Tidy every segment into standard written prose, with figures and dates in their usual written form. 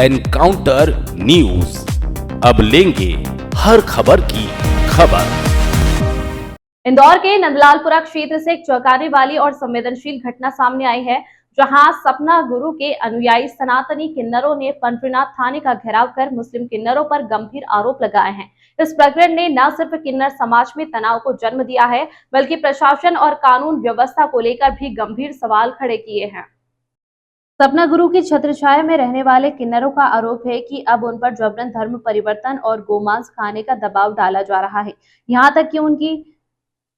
Encounter news, अब लेंगे हर खबर की खबर। इंदौर के नंदलालपुरा क्षेत्र से एक चौंकाने वाली और संवेदनशील घटना सामने आई है, जहां सपना गुरु के अनुयायी सनातनी किन्नरों ने पंडरीनाथ थाने का घेराव कर मुस्लिम किन्नरों पर गंभीर आरोप लगाए हैं। इस प्रकरण ने न सिर्फ किन्नर समाज में तनाव को जन्म दिया है, बल्कि प्रशासन और कानून व्यवस्था को लेकर भी गंभीर सवाल खड़े किए हैं। सपना गुरु की छत्रछाया में रहने वाले किन्नरों का आरोप है कि अब उन पर जबरन धर्म परिवर्तन और गोमांस खाने का दबाव डाला जा रहा है, यहाँ तक कि उनकी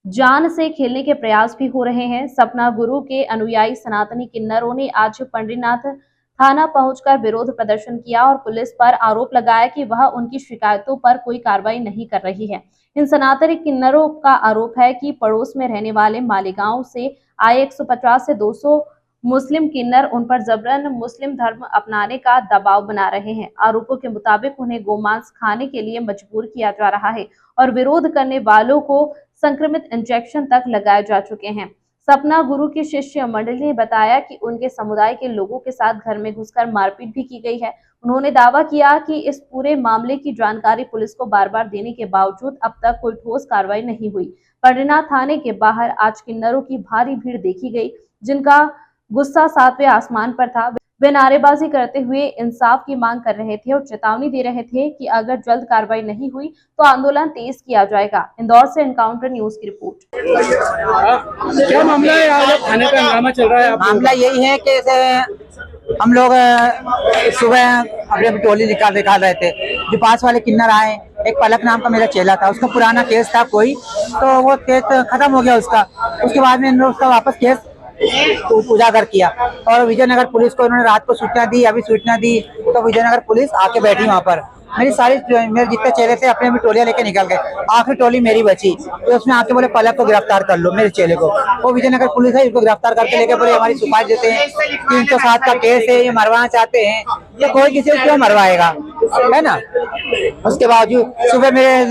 जान से खेलने के प्रयास भी हो रहे हैं। सपना गुरु के अनुयायी सनातनी किन्नरों ने आज पंडरीनाथ थाना पहुंचकर विरोध प्रदर्शन किया और पुलिस पर आरोप लगाया कि वह उनकी शिकायतों पर कोई कार्रवाई नहीं कर रही है। इन सनातनी किन्नरों का आरोप है कि पड़ोस में रहने वाले मालेगांव से आए 150 से 200 मुस्लिम किन्नर उन पर जबरन मुस्लिम धर्म अपनाने का दबाव बना रहे हैं। आरोपों के मुताबिक उन्हें गोमांस खाने के लिए मजबूर किया जा रहा है और विरोध करने वालों को संक्रमित इंजेक्शन तक लगाए जा चुके हैं। सपना गुरु की शिष्य मंडली ने बताया कि उनके समुदाय के लोगों के साथ घर में घुसकर मारपीट भी की गई है। उन्होंने दावा किया कि इस पूरे मामले की जानकारी पुलिस को बार-बार देने के बावजूद अब तक कोई ठोस कार्रवाई नहीं हुई। पंडरीनाथ थाने के बाहर आज किन्नरों की भारी भीड़ देखी गई, जिनका गुस्सा सातवें आसमान पर था। वे नारेबाजी करते हुए इंसाफ की मांग कर रहे थे और चेतावनी दे रहे थे कि अगर जल्द कार्रवाई नहीं हुई तो आंदोलन तेज किया जाएगा। इंदौर से एनकाउंटर न्यूज की रिपोर्ट। क्या मामला है? आज थाने का हंगामा चल रहा है। मामला यही है कि हम लोग सुबह अपनी टोली निकाल रहे थे, जो पास वाले किन्नर आए। एक पलक नाम का मेरा चेला था, उसका पुराना केस था कोई, तो वो केस खत्म हो गया उसका। उसके बाद में इन्होंने उसका वापस केस उजागर किया और विजयनगर पुलिस को इन्होंने रात को सूचना दी। अभी सूचना दी तो विजयनगर पुलिस आके बैठी वहाँ पर। मेरे जितने चेले थे अपने टोलियां लेके निकल गए। आखिरी टोली मेरी बची, तो उसमें आके बोले पलक को गिरफ्तार कर लो, मेरे चेले को। वो विजयनगर पुलिस है, इसको गिरफ्तार करके लेके बोले हमारी सुपारी देते हैं, 307 का केस है, ये मरवाना चाहते हैं। तो कोई किसी को क्यों मरवाएगा, है ना। उसके बावजूद सुबह मेरे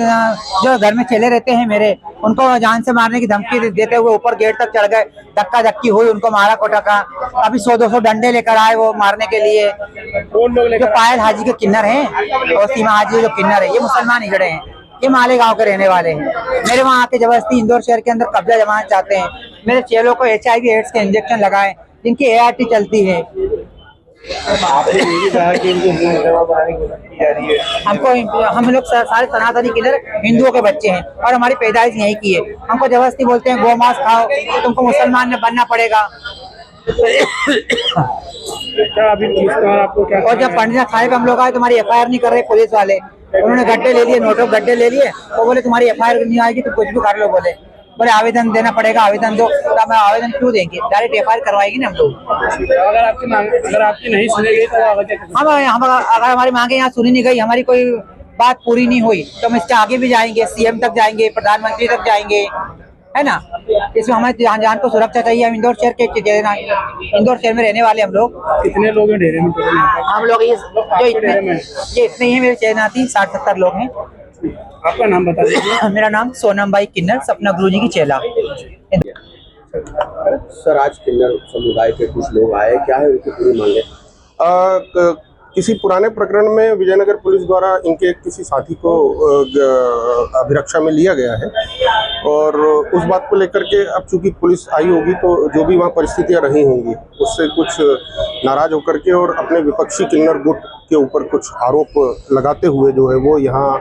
जो घर में चेले रहते हैं मेरे, उनको जान से मारने की धमकी देते हुए ऊपर गेट तक चढ़ गए। धक्का धक्की हुई, उनको मारा कोटा का। अभी 100-200 डंडे लेकर आए वो मारने के लिए। कौन लोग जो पायल हाजी के किन्नर हैं और सीमा हाजी जो किन्नर है, ये मुसलमान हिजड़े हैं, ये मालेगांव के रहने वाले हैं। मेरे वहाँ आके जबरदस्ती इंदौर शहर के अंदर कब्जा जमाना चाहते हैं। मेरे चेलों को HIV एड्स के इंजेक्शन लगाए, जिनकी ART चलती है। हम लोग सारे सनातनी किन्नर हिंदुओं के बच्चे हैं और हमारी पैदाइश यहीं की है। हमको जबरदस्ती बोलते हैं गोमांस खाओ, तुमको मुसलमान में बनना पड़ेगा। आपको क्या और जब पंडरीनाथ थाने पे हम लोग आए, तुम्हारी FIR नहीं कर रहे पुलिस वाले। उन्होंने गड्ढे ले लिए, नोटों गड्ढे ले लिए, वो बोले तुम्हारी FIR नहीं आएगी तो कुछ भी कर लो। बोले आवेदन देना पड़ेगा, आवेदन दो। तो हम आवेदन क्यों देंगे, डायरेक्ट FIR करवाएगी ना हम लोग। अगर आपकी नहीं सुनी गई तो हम अगर हमारी मांगे यहाँ सुनी नहीं गई, हमारी कोई बात पूरी नहीं हुई, तो हम इसके आगे भी जाएंगे, CM तक जाएंगे, प्रधानमंत्री तक जाएंगे, है ना। इसमें हमारे जान को सुरक्षा चाहिए। हम इंदौर शहर में रहने वाले हम लोग। कितने लोग हैं डेरे में? हम लोग ये इतने ही मेरे चेनाती 60-70 लोग हैं। आपका नाम बता दीजिए। मेरा नाम सोनम बाई किन्नर, सपना गुरु जी की चेला। सर, आज किन्नर समुदाय के कुछ लोग आए, क्या है उनकी पूरी मांगे? किसी पुराने प्रकरण में विजयनगर पुलिस द्वारा इनके किसी साथी को अभिरक्षा में लिया गया है और उस बात को लेकर के अब चूंकि पुलिस आई होगी तो जो भी वहाँ परिस्थितियाँ रही होंगी उससे कुछ नाराज होकर के और अपने विपक्षी किन्नर गुट के ऊपर कुछ आरोप लगाते हुए जो है वो यहाँ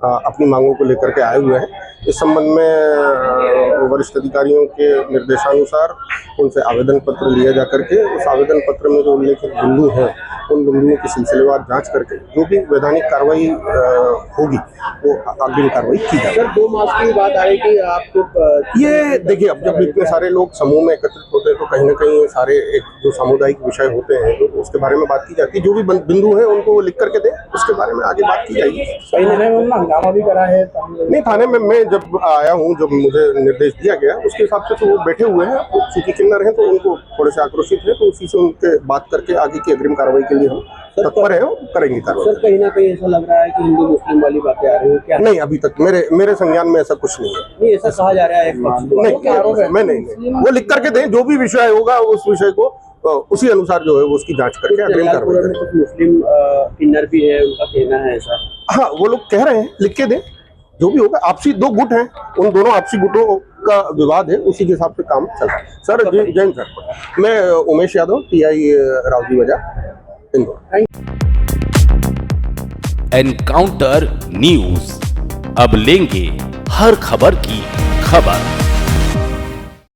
अपनी मांगों को लेकर के आए हुए हैं। इस संबंध में वरिष्ठ अधिकारियों के निर्देशानुसार उनसे आवेदन पत्र लिया जा करके उस आवेदन पत्र में जो उल्लेखित बिंदु हैं उन बिंदुओं की सिलसिलेवार जांच करके जो भी वैधानिक कार्रवाई होगी वो अग्रिम कार्रवाई की जाएगी। सर, 2 मास की बात आई कि आपको ये देखिए, अब जब इतने सारे लोग समूह में एकत्रित होते हैं तो कहीं ना कहीं सारे एक जो सामुदायिक विषय होते हैं तो उसके बारे में बात की जाती है। जो भी बिंदु है उनको वो लिख करके दें, उसके बारे में आगे बात की जाएगी। हंगामा भी करा है नहीं, थाने में मैं जब आया हूँ, जब मुझे निर्देश दिया गया उसके हिसाब से तो वो बैठे हुए हैं। चूंकि किन्नर हैं तो उनको थोड़े से आक्रोशित है, तो उसी से उनके बात करके आगे की अग्रिम कार्रवाई के लिए हम तत्पर है, करेंगे कार्रवाई। सर, कहीं ना कहीं ऐसा लग रहा है कि हिंदू मुस्लिम वाली बातें आ रही है क्या? नहीं, अभी तक मेरे संज्ञान में ऐसा कुछ नहीं है। नहीं, ऐसा कहा जा रहा है। नहीं, मैं नहीं, वो लिख करके दें, जो भी विषय होगा उस विषय को उसी अनुसार जो है वो उसकी जांच करके अग्रिम कार्रवाई करेंगे। कुछ मुस्लिम किन्नर भी है, उनका कहना है ऐसा। हाँ, वो लोग कह रहे हैं, लिख के दें, जो भी होगा। आपसी दो गुट हैं, उन दोनों आपसी गुटों का विवाद है, उसी के हिसाब से काम चल रहा है। सर जैन सर, मैं उमेश यादव, TI रावजी बाजार, इंदौर। एनकाउंटर न्यूज, अब लेंगे हर खबर की खबर।